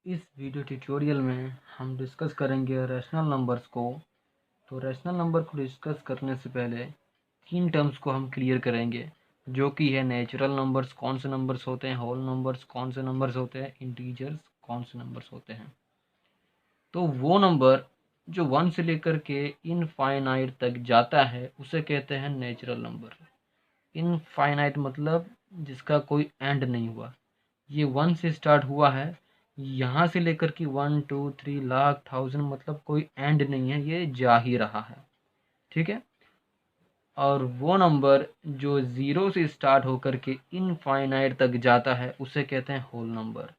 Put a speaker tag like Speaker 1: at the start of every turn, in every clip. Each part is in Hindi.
Speaker 1: इस वीडियो ट्यूटोरियल में हम डिस्कस करेंगे रैशनल नंबर्स को। तो रैशनल नंबर को डिस्कस करने से पहले तीन टर्म्स को हम क्लियर करेंगे, जो कि है नेचुरल नंबर्स कौन से नंबर्स होते हैं, होल नंबर्स कौन से नंबर्स होते हैं, इंटीजर्स कौन से नंबर्स होते हैं। तो वो नंबर जो 1 से लेकर के इनफाइनाइट तक जाता है उसे कहते हैं नेचुरल नंबर। इनफाइनाइट मतलब जिसका कोई एंड नहीं हुआ। ये 1 से स्टार्ट हुआ है, यहाँ से लेकर कि 1 2 3 लाख 1000 मतलब कोई एंड नहीं है, ये जा ही रहा है। ठीक है। और वो नंबर जो 0 से स्टार्ट होकर के इनफाइनाइट तक जाता है उसे कहते हैं होल नंबर।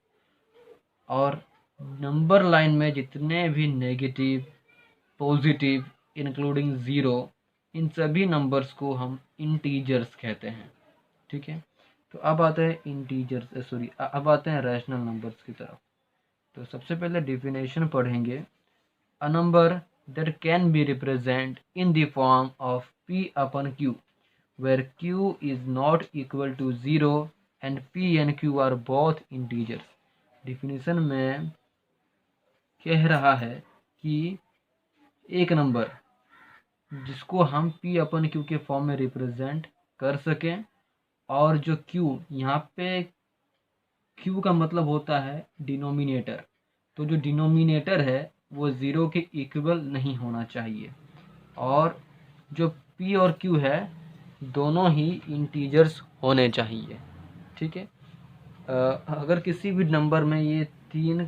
Speaker 1: और नंबर लाइन में जितने भी नेगेटिव, पॉजिटिव इंक्लूडिंग 0, इन सभी नंबर्स को हम इंटीजर्स कहते हैं। ठीक है। तो अब आते हैं अब आते हैं रैशनल नंबर्स की तरफ। तो सबसे पहले डिफिनेशन पढ़ेंगे। A number that can be represent in the form of p upon q where q is not equal to 0 and p and q are both integers। Definition में कह रहा है कि एक नंबर जिसको हम p अपन q के फॉर्म में रिप्रेजेंट कर सकें, और जो q यहाँ पे q का मतलब होता है डिनोमिनेटर। तो जो डिनोमिनेटर है वो 0 के इक्वल नहीं होना चाहिए, और जो p और q है दोनों ही इंटीजर्स होने चाहिए। ठीक है। अगर किसी भी नंबर में ये तीन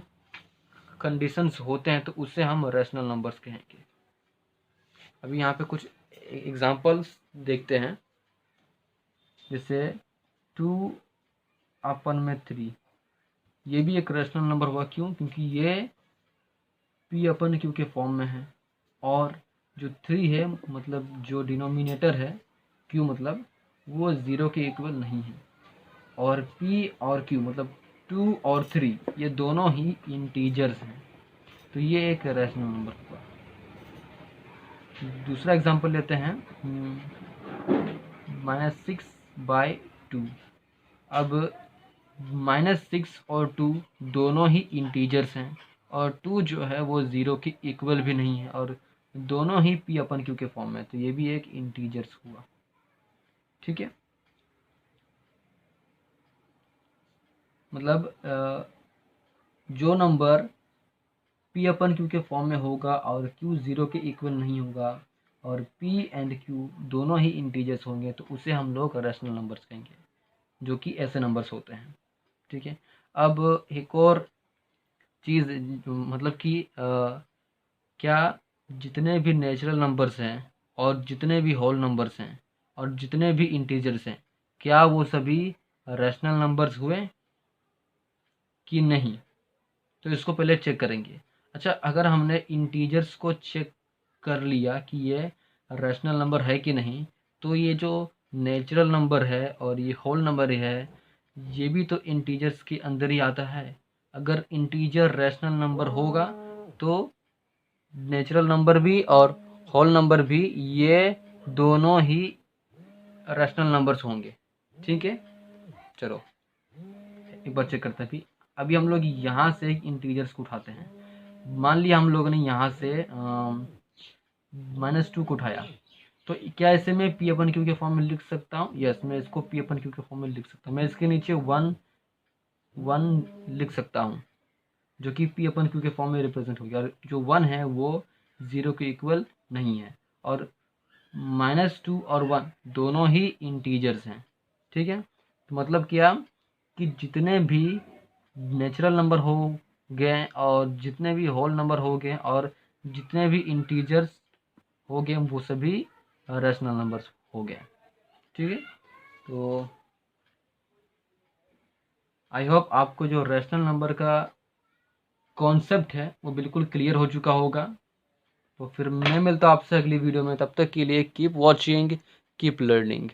Speaker 1: कंडीशंस होते हैं तो उसे हम रैशनल नंबर्स कहेंगे। अभी यहाँ पे कुछ एग्जांपल्स देखते हैं। जैसे 2 अपन में 3, ये भी एक रैशनल नंबर हुआ। क्यों? क्योंकि ये p अपन q के फॉर्म में है, और जो 3 है मतलब जो डिनोमिनेटर है q मतलब वो 0 के इक्वल नहीं है, और p और q मतलब 2 और 3 ये दोनों ही इंटीजर्स हैं। तो ये एक रैशनल नंबर हुआ। दूसरा एग्जांपल लेते हैं, -6/2। अब -6 और 2 दोनों ही इंटीजर्स हैं, और 2 जो है वो 0 के इक्वल भी नहीं है, और दोनों ही p अपन q के फॉर्म में, तो ये भी एक इंटीजर्स हुआ। ठीक है। मतलब जो नंबर p अपन q के फॉर्म में होगा और q 0 के इक्वल नहीं होगा, और p एंड q दोनों ही इंटीजर्स होंगे, तो उसे हम लोग रैशनल नंबर्स कहेंगे, जो कि ऐसे नंबर्स होते हैं। ठीक है। अब एक और चीज़, मतलब कि क्या जितने भी नेचुरल नंबर्स हैं और जितने भी होल नंबर्स हैं और जितने भी इंटीजर्स हैं, क्या वो सभी रैशनल नंबर्स हुए कि नहीं? तो इसको पहले चेक करेंगे। अच्छा, अगर हमने इंटीजर्स को चेक कर लिया कि ये रैशनल नंबर है कि नहीं, तो ये जो नेचुरल नंबर है और ये होल नंबर है, ये भी तो इंटीजर्स के अंदर ही आता है। अगर इंटीजर रैशनल नंबर होगा तो नेचुरल नंबर भी और होल नंबर भी, ये दोनों ही रैशनल नंबर्स होंगे। ठीक है। चलो एक बार चेक करते हैं। अभी हम लोग यहाँ से इंटीजर्स को उठाते हैं। मान लिया हम लोगों ने यहाँ से -2 को उठाया, तो क्या इसे मैं p अपन q के फॉर्म में लिख सकता हूँ? यस, मैं इसको p अपन q के फॉर्म में लिख सकता हूँ। मैं इसके नीचे 1 लिख सकता हूँ, जो कि p अपन q के फॉर्म में रिप्रेजेंट हो गया। और जो 1 है वो 0 के इक्वल नहीं है, और -2 और 1 दोनों ही इंटीजर्स हैं। ठीक है। तो मतलब क्या कि जितने भी नेचुरल नंबर हो गए और जितने भी होल नंबर हो गए और जितने भी इंटीजर्स हो गए, वो सभी रैशनल नंबर्स हो गए। ठीक है। तो आई होप आपको जो रैशनल नंबर का कॉन्सेप्ट है वो बिल्कुल क्लियर हो चुका होगा। तो फिर मैं मिलता हूँ आपसे अगली वीडियो में। तब तक के लिए कीप वॉचिंग, कीप लर्निंग।